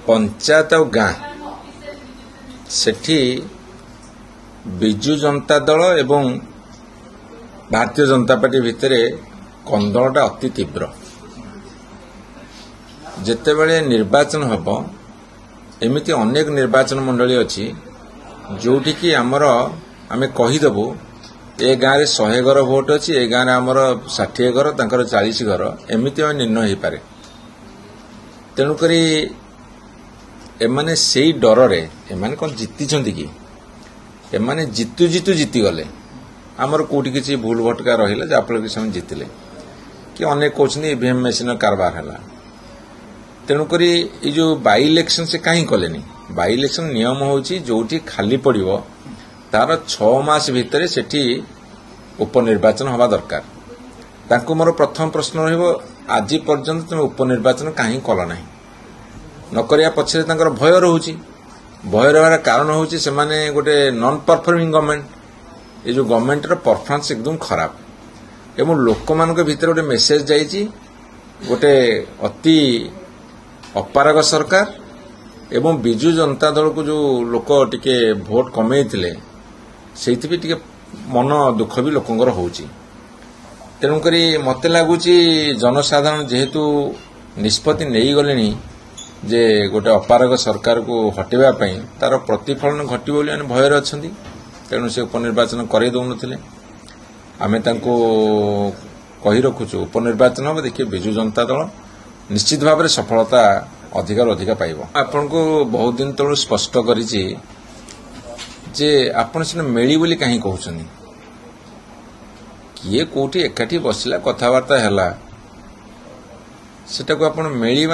पंचायत और गाँ सेठी विजु जनता दल एवं भारतीय जनता पार्टी भितर कंदलटा अति तीव्र जेतेबेले निर्वाचन हब एमिति अनेक निर्वाचन मंडली अच्छी जोठी कि आमर आमे कहीदेबू ए गाँव में 100 घर भोट अच्छी ए गाँव में आमर 60 घर तांकर 40 घर एमिति निर्णय हो पारे। तेणुकरी एमाने सेई डर रे एमाने कौन जीति कि एमाने जीतु जीतु जीति गले आमर कोठी किसी भूल भटका रहिला जाफल कि से जीतिले कि अनेक कहते ईवीएम मेसीन कारबार है। तेणुकरी ये जो बाई इलेक्शन से कहीं कलेनी बाई इलेक्शन नियम होची जोठी खाली पड़िबो तार 6 मास भितर सेठी उपनिर्वाचन हवा दरकार। तांको मोर प्रथम प्रश्न रहिबो आज पर्यंत तुम उपनिर्वाचन कहीं कल ना नकरिया पछरे तांकर भय रहउची भय रहार कारण होची से माने गोटे नॉन परफॉर्मिंग गवर्नमेंट ये जो गवर्नमेंट रो परफॉर्मेंस एकदम खराब एवं लोक मान भीतर गोटे मेसेज जाइए गोटे अति अपारग सरकार एवं विजु जनता दल को जो लोक टिके भोट कमे से मन दुख भी लोकंर होची। तेणुकरी मते लगुच जनसाधारण जेहेतु निष्पत्ति नहीं गले जे गोटे अपारग सरकार को हटेवा तार प्रतिफलन घटो बोली भयर अच्छा तेणु से उपनिर्वाचन कर दौन आमे तांको कही रखुचु उपनिर्वाचन हम देखिए विजु जनता दल निश्चित भाव में सफलता अधिकार अधिक पाइब। आपन को बहुत दिन तलू स्पष्ट करिछि जे आपण सिना मेली बोली कहीं कहउछनी किए कोठी एकाठी बसिला कथावार्ता हैला सेटा को आपण मेली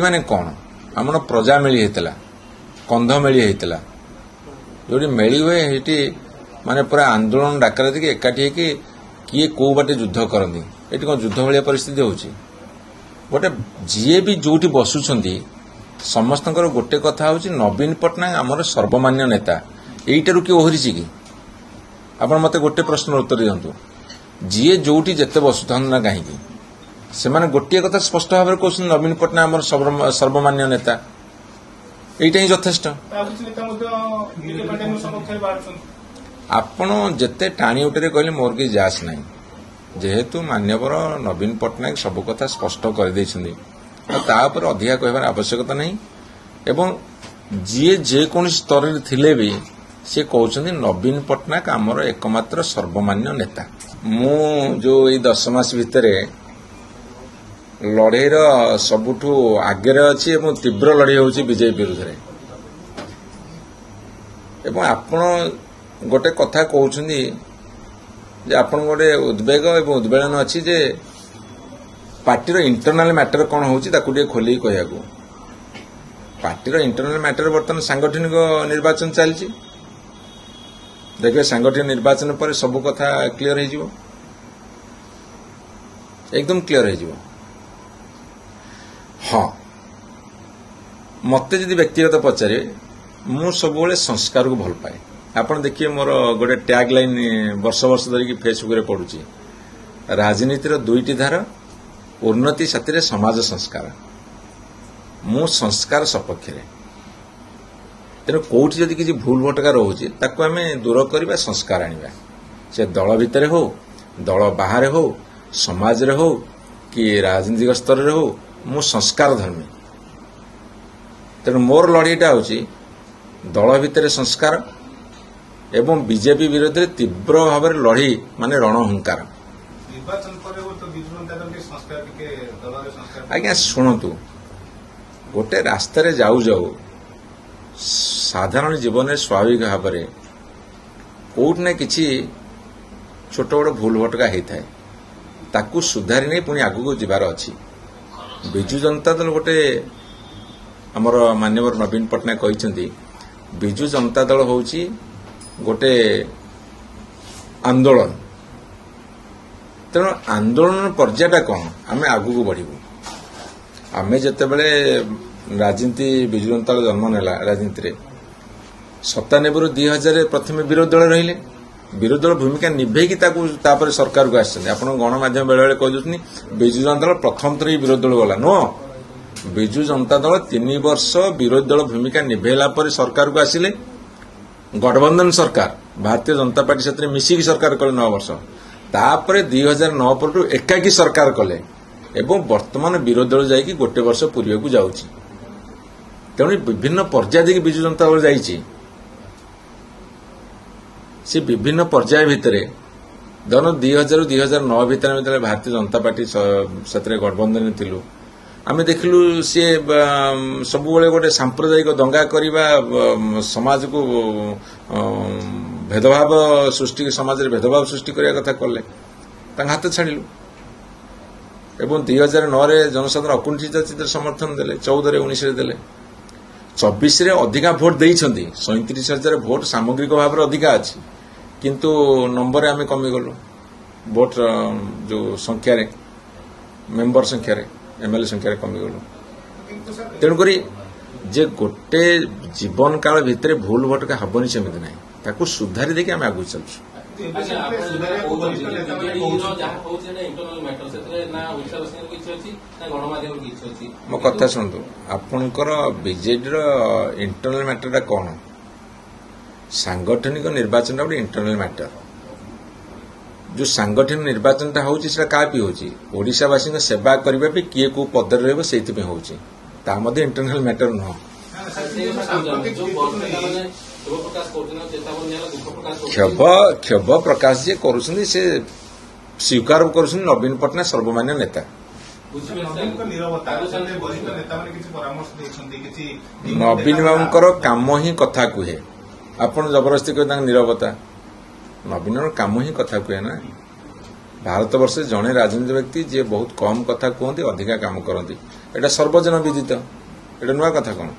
माने कौन हमन प्रजा मेली हेतला कंध मेली हेतला जोडी मेली हुए हेटी माने पूरा आंदोलन डाकरा देखिए एकाठी कि किए को बाटे युद्ध करती ये कौन युद्ध भाया परिस्थिति होची गोटे जीए भी जोटी बसुछंती समस्त गोटे कथा होची नवीन पट्टनायक आमर सर्वमान्य नेता एइटारु कि ओहरी कि आपण मते गोटे प्रश्न उत्तर दियंतु जीए जोटी जेते बसुथन ना कहीं से माने गोटे कथा स्पष्ट भाव में कहउछन नवीन पट्टनायक आमर सर्वमान्य नेता एइटा ही यथेष्ट। आपण जेते टाणी उठे कहले मोर कि जास नहीं जेहेतु मान्यवर नवीन पट्टनायक सब कथा स्पष्ट कर तापर अधिका कहबार आवश्यकता नहीं एवं जी जेको स्तर थिले भी सी कहते नवीन पट्टनायक आमर एकमात्र सर्वमान्य नेता। मु जो 10 मास भितर लड़ाई सबुठू आगे अच्छी एवं तीव्र लड़ाई होची बीजेपी विरुद्ध एवं आपण गोटे कथा कहते जे आपन गोटे उद्वेग एवं उद्वेलन अच्छी जे पार्टीर इंटरनल मैटर कौन होची ताकू टे खोली कहया को पार्टीर इंटरनल मैटर बर्तमान सांगठनिक निर्वाचन चलची देखिए सांगठनिक निर्वाचन पर सब कथा क्लियर हो जिवो एकदम क्लियर हो जिवो। हाँ मते जदि व्यक्तिगत पचारे मु सब संस्कार को भल पाए आपण देखिए मोर गोटे टैग लाइन वर्ष वर्ष धरिकी फेसबुक रे पड़ुची राजनीतिर 2टी धारा उन्नति साथी समाज संस्कार मु संस्कार सपक्ष तेणु कौटी जदि किसी भूल भटका रोचे ताकू आम दूर करवा संस्कार आनिबा से दल भितर हो दल बाहर हो समाज रे हो कि राजनीतिक स्तर रे हो मु संस्कार धर्मी तेणु मोर लड़ाईटा होची दल भितर संस्कार एवं बीजेपी विरोध में तीव्र भाव लड़ी माने रणहुंकार। आज्ञा शुणु गोटे रास्तार जाऊ जाऊ साधारण जीवन में स्वाभाविक भाव में कोट ना किसी छोट बड़ भूल भटका होता है ताकू सुधारी नहीं पुणी आगू जीवार अच्छी। विजु जनता दल गोटे आमर मान्यवर नवीन पट्टनायक कहते विजु जनता दल होची गोटे आंदोलन तेणु आंदोलन पर्यायटा कौन आम आगू बढ़ू आम जिते बड़े राजनीति विजु जनता दल जन्म नेला राजनीति 97 ରୁ 2000 प्रथम विरोधी दल रहिले विरोधी दल भूमिका निभेकी तापर सरकार को आसछन आपण गणमाध्यम बेले बेले कह दउछनी विजु जनता दल प्रथम थर विरोधी दल गला नो ବିଜୁ ଜନତା ଦଳ 3 ବର୍ଷ ବିରୋଧୀ ଦଳ ଭୂମିକା ନିଭେଇଲା ପରେ ସରकारକୁ ଆସିଲେ ଗଠବନ୍ଧନ ସରକାର ଭାରତୀୟ ଜନତା ପାର୍ଟି ସେଥିରେ ମିଶିକି ସରକାର କଲେ 9 ବର୍ଷ ତାପରେ 2009 ପରଠୁ ଏକାକୀ ସରକାର କଲେ ଏବଂ ବର୍ତ୍ତମାନ ବିରୋଧୀ ଦଳ ଯାଇକି 1 ବର୍ଷ ପୂର୍ବକୁ ଯାଉଛି ତେଣୁ ବିଭିନ୍ନ ପର୍ଯ୍ୟାୟ ଦେଇକି ବିଜୁ ଜନତା ଦଳ ଯାଇଛି ସେ ବିଭିନ୍ନ ପର୍ଯ୍ୟାୟ ଭିତରେ ଧର 2000 ରୁ 2009 ଭିତରେ ଯେତେବେଳେ ଭାରତୀୟ ଜନତା ପାର୍ଟି ସେଥିରେ ଗଠବନ୍ଧନ ଥିଲୁ ଆମେ ଦେଖିଲୁ सी ସବୁବେଳେ ଗୋଟେ ସାମ୍ପ୍ରଦାୟିକ ଦଙ୍ଗା କରିବା ସମାଜକୁ भेदभाव सृष्टि समाज में भेदभाव सृष्टि करने कथा कले हाथ छाड़ू एवं 2009 रे जनसाधारण अकुंठित चित्र समर्थन देले 14 रे 19 रे देले 24 रे अधिका भोट देइछंती 37,000 भोट सामग्रिक भाव अधिका अछि किंतु नंबर आम कमी गलु भोट जो संख्या रे मेंबर संख्या रे एमएलए संख्या रे कमी गलु तेणुक जे गोटे जीवन काल भितर भूल भोट का हबनी सेमती ना ताकू सुधारी देखिए आम आगु चलु मो कथा शुणु आपणकर बीजेडी इंटरनल मैटर कौन सांगठनिक निर्वाचन गोटे इंटरनल मैटर जो सांगठनिक निर्वाचन होची क्या होची ओडिशावासी सेवा करने भी किए को पदर रही से इंटरनल मैटर नुह क्षोभ प्रकाश जी कर स्वीकार कर नवीन पट्टनायक सर्वमान्य नेता नवीन बाबूर काम ही कथा कहे आपण जबरदस्ती कहे नीरवता नवीन काम ही कथा कहे ना भारत वर्ष जड़े राजनीति व्यक्ति जी बहुत कम कथा कहते अधिका काम करती एटा सर्वजन विदित एटा नुआ कथा कौन।